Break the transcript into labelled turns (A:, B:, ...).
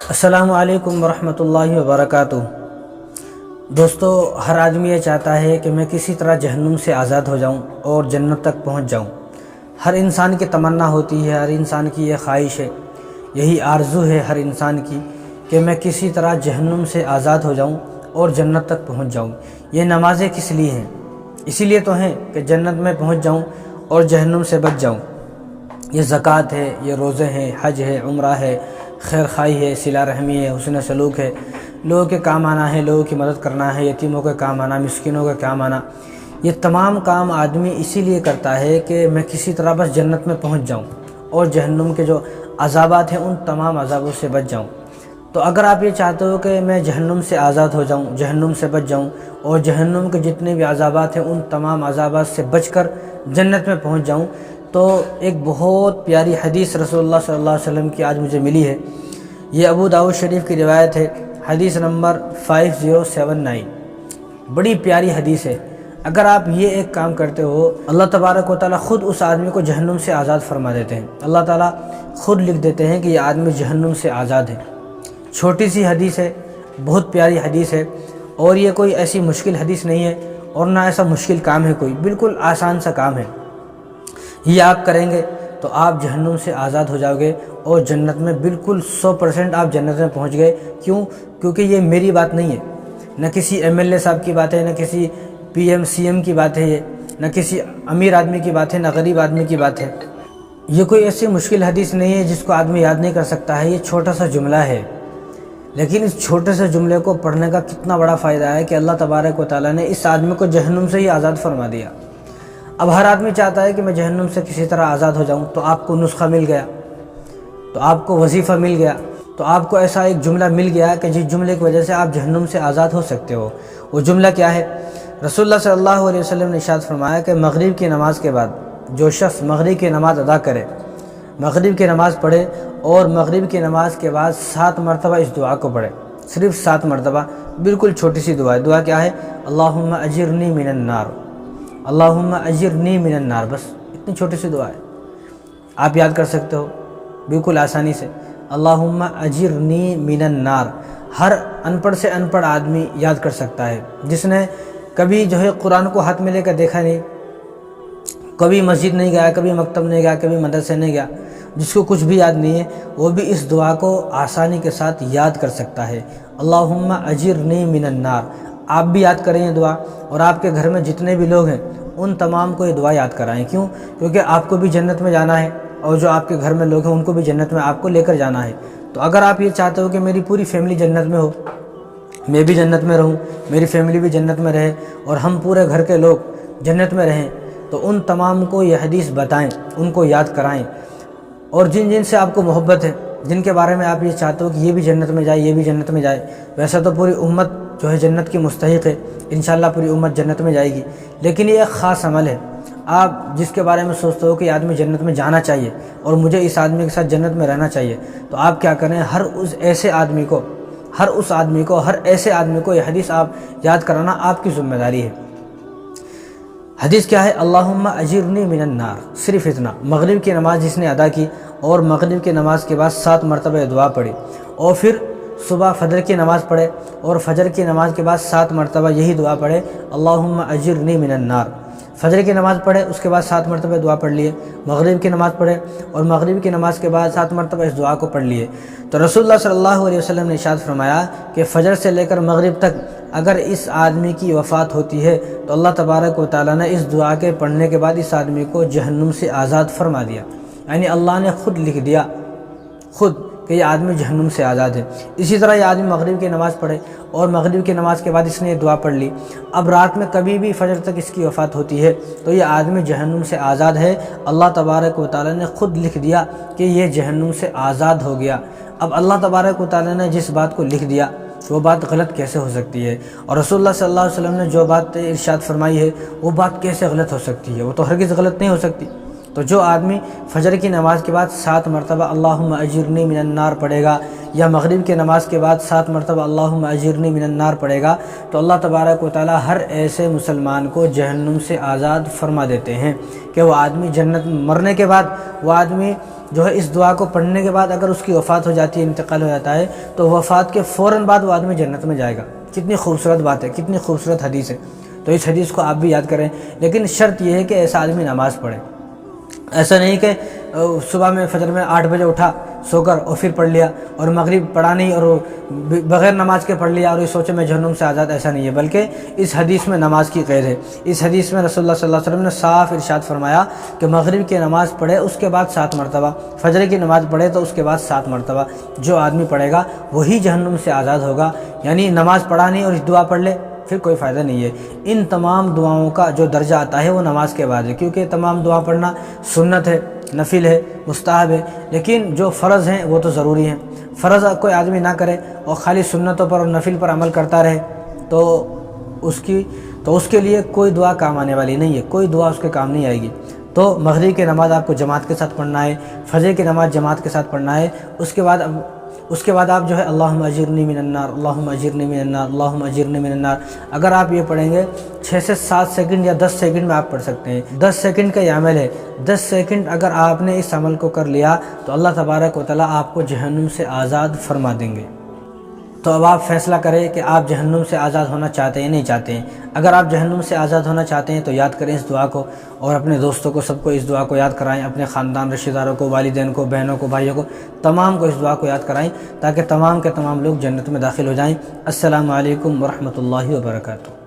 A: السلام علیکم ورحمۃ اللہ وبرکاتہ۔ دوستو، ہر آدمی یہ چاہتا ہے کہ میں کسی طرح جہنم سے آزاد ہو جاؤں اور جنت تک پہنچ جاؤں۔ ہر انسان کی تمنا ہوتی ہے، ہر انسان کی یہ خواہش ہے، یہی آرزو ہے ہر انسان کی کہ میں کسی طرح جہنم سے آزاد ہو جاؤں اور جنت تک پہنچ جاؤں۔ یہ نمازیں کس لیے ہیں؟ اسی لیے تو ہیں کہ جنت میں پہنچ جاؤں اور جہنم سے بچ جاؤں۔ یہ زکوٰۃ ہے، یہ روزے ہیں، حج ہے، عمرہ ہے، خیر خواہی ہے، صلہ رحمی ہے، حسن سلوک ہے، لوگوں کے کام آنا ہے، لوگوں کی مدد کرنا ہے، یتیموں کے کام آنا، مسکینوں کے کام آنا۔ یہ تمام کام آدمی اسی لیے کرتا ہے کہ میں کسی طرح بس جنت میں پہنچ جاؤں اور جہنم کے جو عذابات ہیں ان تمام عذابوں سے بچ جاؤں۔ تو اگر آپ یہ چاہتے ہو کہ میں جہنم سے آزاد ہو جاؤں، جہنم سے بچ جاؤں اور جہنم کے جتنے بھی عذابات ہیں ان تمام عذابات سے بچ کر جنت میں پہنچ جاؤں، تو ایک بہت پیاری حدیث رسول اللہ صلی اللہ علیہ وسلم کی آج مجھے ملی ہے۔ یہ ابو داؤد شریف کی روایت ہے، حدیث نمبر 5079۔ بڑی پیاری حدیث ہے۔ اگر آپ یہ ایک کام کرتے ہو، اللہ تبارک و تعالیٰ خود اس آدمی کو جہنم سے آزاد فرما دیتے ہیں۔ اللہ تعالیٰ خود لکھ دیتے ہیں کہ یہ آدمی جہنم سے آزاد ہے۔ چھوٹی سی حدیث ہے، بہت پیاری حدیث ہے، اور یہ کوئی ایسی مشکل حدیث نہیں ہے اور نہ ایسا مشکل کام ہے، کوئی بالکل آسان سا کام ہے۔ یہ آپ کریں گے تو آپ جہنم سے آزاد ہو جاؤ گے اور جنت میں بالکل 100% آپ جنت میں پہنچ گئے۔ کیوں؟ کیونکہ یہ میری بات نہیں ہے، نہ کسی MLA صاحب کی بات ہے، نہ کسی PM CM کی بات ہے، یہ نہ کسی امیر آدمی کی بات ہے، نہ غریب آدمی کی بات ہے۔ یہ کوئی ایسی مشکل حدیث نہیں ہے جس کو آدمی یاد نہیں کر سکتا ہے۔ یہ چھوٹا سا جملہ ہے، لیکن اس چھوٹے سے جملے کو پڑھنے کا کتنا بڑا فائدہ ہے کہ اللہ تبارک و تعالیٰ نے اس آدمی کو جہنم سے ہی آزاد فرما دیا۔ اب ہر آدمی چاہتا ہے کہ میں جہنم سے کسی طرح آزاد ہو جاؤں، تو آپ کو نسخہ مل گیا، تو آپ کو وظیفہ مل گیا، تو آپ کو ایسا ایک جملہ مل گیا کہ جس جملے کی وجہ سے آپ جہنم سے آزاد ہو سکتے ہو۔ وہ جملہ کیا ہے؟ رسول اللہ صلی اللہ علیہ وسلم نے ارشاد فرمایا کہ مغرب کی نماز کے بعد جو شخص مغرب کی نماز ادا کرے، مغرب کی نماز پڑھے اور مغرب کی نماز کے بعد 7 مرتبہ اس دعا کو پڑھے، صرف 7 مرتبہ، بالکل چھوٹی سی دعا ہے۔ دعا کیا ہے؟ اللہم اجرنی من النار، اللہم اجرنی من النار، بس اتنی چھوٹی سی دعا ہے، آپ یاد کر سکتے ہو بالکل آسانی سے۔ اللہم اجرنی من النار ہر ان پڑھ سے ان پڑھ آدمی یاد کر سکتا ہے، جس نے کبھی قرآن کو ہاتھ میں لے کر دیکھا نہیں، کبھی مسجد نہیں گیا، کبھی مکتب نہیں گیا، کبھی مدرسے نہیں گیا، جس کو کچھ بھی یاد نہیں ہے، وہ بھی اس دعا کو آسانی کے ساتھ یاد کر سکتا ہے۔ اللہم اجرنی من النار، آپ بھی یاد کریں یہ دعا، اور آپ کے گھر میں جتنے بھی لوگ ہیں ان تمام کو یہ دعا یاد کرائیں۔ کیوں؟ کیونکہ آپ کو بھی جنت میں جانا ہے، اور جو آپ کے گھر میں لوگ ہیں ان کو بھی جنت میں آپ کو لے کر جانا ہے۔ تو اگر آپ یہ چاہتے ہو کہ میری پوری فیملی جنت میں ہو، میں بھی جنت میں رہوں، میری فیملی بھی جنت میں رہے، اور ہم پورے گھر کے لوگ جنت میں رہیں، تو ان تمام کو یہ حدیث بتائیں، ان کو یاد کرائیں، اور جن جن سے آپ کو محبت ہے، جن کے بارے میں آپ یہ چاہتے ہو کہ یہ بھی جنت میں جائے، یہ بھی جنت میں جائے۔ ویسا تو پوری امت جنت کی مستحق ہے، انشاءاللہ پوری امت جنت میں جائے گی، لیکن یہ ایک خاص عمل ہے۔ آپ جس کے بارے میں سوچتے ہو کہ یہ آدمی جنت میں جانا چاہیے اور مجھے اس آدمی کے ساتھ جنت میں رہنا چاہیے، تو آپ کیا کریں؟ ہر ایسے آدمی کو یہ حدیث آپ یاد کرانا آپ کی ذمہ داری ہے۔ حدیث کیا ہے؟ اللہم اجرنی من النار، صرف اتنا۔ مغرب کی نماز جس نے ادا کی اور مغرب کی نماز کے بعد 7 مرتبہ دعا پڑھی، اور پھر صبح فجر کی نماز پڑھے اور فجر کی نماز کے بعد 7 مرتبہ یہی دعا پڑھے، اللہم اجرنی من النار۔ فجر کی نماز پڑھے، اس کے بعد 7 مرتبہ دعا پڑھ لیے، مغرب کی نماز پڑھے اور مغرب کی نماز کے بعد 7 مرتبہ اس دعا کو پڑھ لیے، تو رسول اللہ صلی اللہ علیہ وسلم نے ارشاد فرمایا کہ فجر سے لے کر مغرب تک اگر اس آدمی کی وفات ہوتی ہے تو اللہ تبارک و تعالیٰ نے اس دعا کے پڑھنے کے بعد اس آدمی کو جہنم سے آزاد فرما دیا، یعنی اللہ نے خود لکھ دیا خود کہ یہ آدمی جہنم سے آزاد ہے۔ اسی طرح یہ آدمی مغرب کی نماز پڑھے اور مغرب کی نماز کے بعد اس نے یہ دعا پڑھ لی، اب رات میں کبھی بھی فجر تک اس کی وفات ہوتی ہے تو یہ آدمی جہنم سے آزاد ہے، اللہ تبارک و تعالیٰ نے خود لکھ دیا کہ یہ جہنم سے آزاد ہو گیا۔ اب اللہ تبارک و تعالیٰ نے جس بات کو لکھ دیا وہ بات غلط کیسے ہو سکتی ہے؟ اور رسول اللہ صلی اللہ علیہ وسلم نے جو بات ارشاد فرمائی ہے وہ بات کیسے غلط ہو سکتی ہے؟ وہ تو ہرگز غلط نہیں ہو سکتی۔ تو جو آدمی فجر کی نماز کے بعد 7 مرتبہ اللہم اجرنی من النار پڑھے گا، یا مغرب کی نماز کے بعد 7 مرتبہ اللہم اجرنی من النار پڑھے گا، تو اللہ تبارک و تعالی ہر ایسے مسلمان کو جہنم سے آزاد فرما دیتے ہیں کہ وہ آدمی جنت مرنے کے بعد، وہ آدمی جو ہے اس دعا کو پڑھنے کے بعد اگر اس کی وفات ہو جاتی ہے، انتقال ہو جاتا ہے، تو وفات کے فوراً بعد وہ آدمی جنت میں جائے گا۔ کتنی خوبصورت بات ہے، کتنی خوبصورت حدیث ہے۔ تو اس حدیث کو آپ بھی یاد کریں، لیکن شرط یہ ہے کہ ایسا آدمی نماز پڑھے۔ ایسا نہیں کہ صبح میں فجر میں 8 بجے اٹھا سو کر اور پھر پڑھ لیا، اور مغرب پڑھا نہیں اور بغیر نماز کے پڑھ لیا اور یہ سوچے میں جہنم سے آزاد، ایسا نہیں ہے، بلکہ اس حدیث میں نماز کی قید ہے۔ اس حدیث میں رسول اللہ صلی اللہ علیہ وسلم نے صاف ارشاد فرمایا کہ مغرب کی نماز پڑھے اس کے بعد 7 مرتبہ، فجر کی نماز پڑھے تو اس کے بعد 7 مرتبہ، جو آدمی پڑھے گا وہی جہنم سے آزاد ہوگا۔ یعنی نماز پڑھا نہیں اور اس دعا پڑھ لے پھر کوئی فائدہ نہیں ہے۔ ان تمام دعاؤں کا جو درجہ آتا ہے وہ نماز کے بعد ہے، کیونکہ تمام دعا پڑھنا سنت ہے، نفل ہے، مستحب ہے، لیکن جو فرض ہیں وہ تو ضروری ہیں۔ فرض کوئی آدمی نہ کرے اور خالی سنتوں پر اور نفل پر عمل کرتا رہے تو اس کے لیے کوئی دعا کام آنے والی نہیں ہے، کوئی دعا اس کے کام نہیں آئے گی۔ تو مغرب کی نماز آپ کو جماعت کے ساتھ پڑھنا ہے، فجر کی نماز جماعت کے ساتھ پڑھنا ہے، اس کے بعد آپ جو ہے اللہم اجرنی من النار، اللہم اجرنی من النار، اللہم اجرنی من النار، اگر آپ یہ پڑھیں گے 6 سے 7 سیکنڈ یا 10 سیکنڈ میں آپ پڑھ سکتے ہیں۔ 10 سیکنڈ کا یہ عمل ہے، 10 سیکنڈ اگر آپ نے اس عمل کو کر لیا تو اللہ تبارک و تعالیٰ آپ کو جہنم سے آزاد فرما دیں گے۔ تو اب آپ فیصلہ کریں کہ آپ جہنم سے آزاد ہونا چاہتے ہیں یا نہیں چاہتے ہیں۔ اگر آپ جہنم سے آزاد ہونا چاہتے ہیں تو یاد کریں اس دعا کو، اور اپنے دوستوں کو، سب کو اس دعا کو یاد کرائیں، اپنے خاندان، رشتہ داروں کو، والدین کو، بہنوں کو، بھائیوں کو، تمام کو اس دعا کو یاد کرائیں تاکہ تمام کے تمام لوگ جنت میں داخل ہو جائیں۔ السلام علیکم ورحمۃ اللہ وبرکاتہ۔